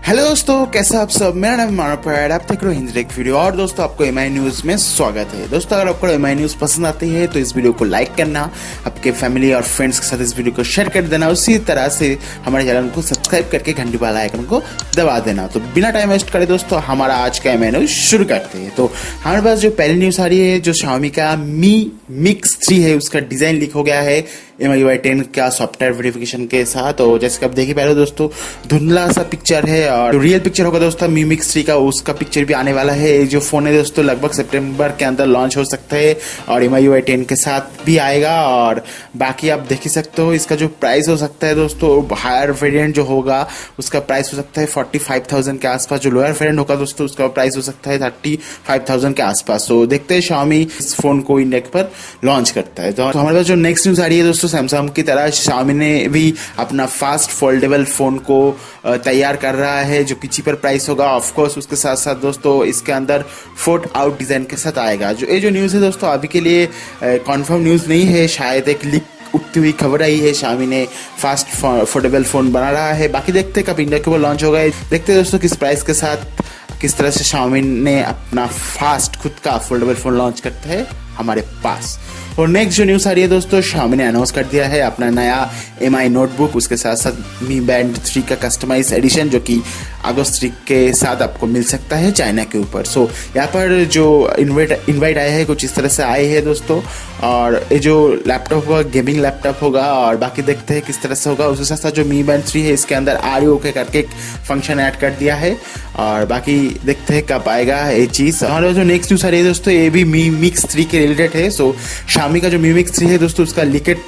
Hello दोस्तों, कैसे आप सब। मेरा नाम मानव है, आप देख रहे हो हिंदी टेक वीडियो। और दोस्तों आपको MI न्यूज़ में स्वागत है। दोस्तों अगर आपको MI न्यूज़ पसंद आती है तो इस वीडियो को लाइक करना, आपके फैमिली और फ्रेंड्स के साथ इस वीडियो को शेयर कर देना। उसी तरह से हमारे चैनल को सब्सक्राइब करके घंटी वाला आइकन को दबा देना। तो बिना टाइम वेस्ट करे दोस्तों हमारा आज का MI न्यूज़ शुरू करते हैं। तो हमारे पास जो पहली न्यूज़ आ रही है, जो Xiaomi का Mi Mix 3 है, उसका डिज़ाइन लीक हो गया है MIUI 10 का सॉफ्टवेयर वेरिफिकेशन के साथ। और जैसे कि आप देख ही पा रहे हो दोस्तों, धुंधला सा पिक्चर है और जो रियल पिक्चर होगा दोस्तों Mi Mix 3 का, उसका पिक्चर भी आने वाला है। जो फोन है दोस्तों लगभग सितंबर के अंदर लॉन्च हो सकता है और MIUI 10 के साथ भी आएगा। और बाकी आप देख ही सकते हो, इसका जो प्राइस हो सकता है दोस्तों, हायर वेरिएंट जो होगा उसका प्राइस हो सकता है 45,000 के आसपास। जो लोअर वेरिएंट होगा दोस्तों उसका प्राइस हो सकता है 35,000 के आसपास। तो देखते हैं Xiaomi इस फोन को इंडिया पर लॉन्च करता है। तो हमारे पास जो नेक्स्ट न्यूज आ रही है दोस्तों, सैमसंग की तरह Xiaomi ने भी अपना फास्ट फोल्डेबल फोन को तैयार कर रहा है, जो कि चीपर प्राइस होगा। ऑफ कोर्स उसके साथ साथ दोस्तों इसके अंदर फोल्ड आउट डिजाइन के साथ आएगा। जो न्यूज़ है दोस्तों अभी के लिए कंफर्म न्यूज़ नहीं है, शायद एक लीक उठती हुई खबर आई है। Xiaomi ने फास्ट फोल्डेबल फोन बना रहा है। बाकी देखते हैं कब इंडिया के ऊपर लॉन्च होगा। देखते हैं दोस्तों किस प्राइस के साथ किस तरह से Xiaomi ने अपना फास्ट खुद का फोल्डेबल फोन लॉन्च करता है हमारे पास। और नेक्स्ट जो न्यूज़ आ रही है दोस्तों, Xiaomi ने अनाउंस कर दिया है अपना नया MI नोटबुक, उसके साथ साथ Mi Band 3 का कस्टमाइज एडिशन, जो कि अगस्त 3 के साथ आपको मिल सकता है चाइना के ऊपर। सो यहाँ पर जो इनवाइट आए हैं कुछ इस तरह से आए हैं दोस्तों। और ये जो लैपटॉप होगा गेमिंग लैपटॉप होगा। और बाकी देखते हैं किस तरह से होगा। उसके साथ साथ जो Mi Band 3 है, इसके अंदर ROK करके एक फंक्शन ऐड कर दिया है। और बाकी देखते हैं कब आएगा ये चीज़। और जो नेक्स्ट न्यूज़ आ रही है दोस्तों, ये भी Mi Mix 3 के रिलेटेड है। सो Xiaomi का जो Mi Mix 3 है दोस्तों, उसका लीकेड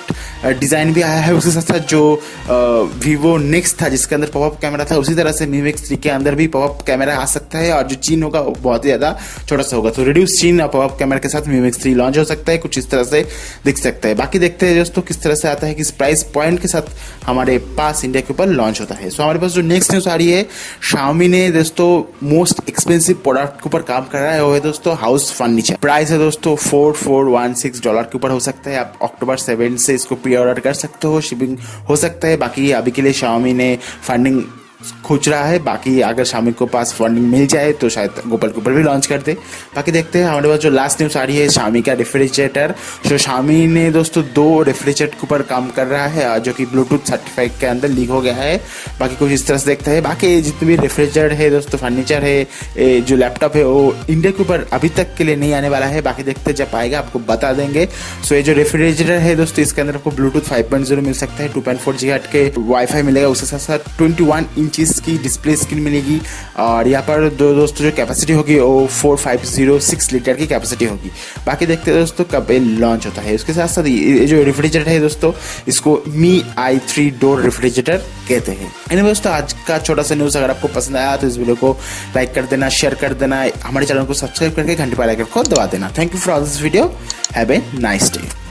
डिज़ाइन भी आया है। उसके साथ साथ जो Vivo Next था जिसके अंदर पॉपअप कैमरा था, उसी तरह से Mi Mix 3 के अंदर भी पॉपअप कैमरा आ सकता है। और जो चीन होगा वो बहुत ही ज़्यादा छोटा सा होगा। तो रिड्यूस चीन पॉपअप कैमरा के साथ Mi Mix 3 लॉन्च हो सकता है, कुछ इस तरह से दिख सकता है। बाकी देखते हैं दोस्तों किस तरह से आता है, किस प्राइस पॉइंट के साथ हमारे पास इंडिया के ऊपर लॉन्च होता है। सो हमारे पास जो नेक्स्ट न्यूज़ आ रही है, Xiaomi ने दोस्तों मोस्ट एक्सपेंसिव प्रोडक्ट के ऊपर काम कर रहा है, वो है दोस्तों हाउस फर्नीचर। प्राइस है दोस्तों $4416 के ऊपर हो सकता है। आप अक्टूबर 7 से इसको प्री ऑर्डर कर सकते हो, शिपिंग हो सकता है। बाकी अभी के लिए Xiaomi ने फंडिंग खोज रहा है। बाकी अगर Xiaomi को पास फंडिंग मिल जाए तो शायद गूगल के ऊपर भी लॉन्च कर दे। बाकी देखते हैं। हमारे पास जो लास्ट न्यूज़ आ रही है Xiaomi का रेफ्रिजरेटर। जो Xiaomi ने दोस्तों 2 रेफ्रिजरेटर के ऊपर काम कर रहा है, जो कि ब्लूटूथ सर्टिफाइड के अंदर लीक हो गया है। बाकी कुछ इस तरह से देखते हैं। बाकी जितने भी रेफ्रिजरेटर है दोस्तों, फर्नीचर है, जो लैपटॉप है, वो इंडिया के ऊपर अभी तक के लिए नहीं आने वाला है। बाकी देखते हैं, जब आएगा आपको बता देंगे। सो ये जो रेफ्रिजरेटर है दोस्तों, इसके अंदर आपको ब्लूटूथ 5.0 मिल सकता है, 2.4 GHz के वाईफाई मिलेगा। उसके साथ साथ 21 इंचेस की डिस्प्ले स्क्रीन मिलेगी। और यहाँ पर दोस्तों जो कैपेसिटी होगी वो 4506 लीटर की कैपेसिटी होगी। बाकी देखते हैं दोस्तों कब ये लॉन्च होता है। उसके साथ साथ ये जो रेफ्रिजरेटर है दोस्तों, इसको MIUI 3 डोर रेफ्रिजरेटर कहते हैं। एनीवे दोस्तों, आज का छोटा सा न्यूज़ अगर आपको पसंद आया तो इस वीडियो को लाइक कर देना, शेयर कर देना, हमारे चैनल को सब्सक्राइब करके घंटी वाला आइकन को दबा देना। Thank you for all this video. Have a nice day.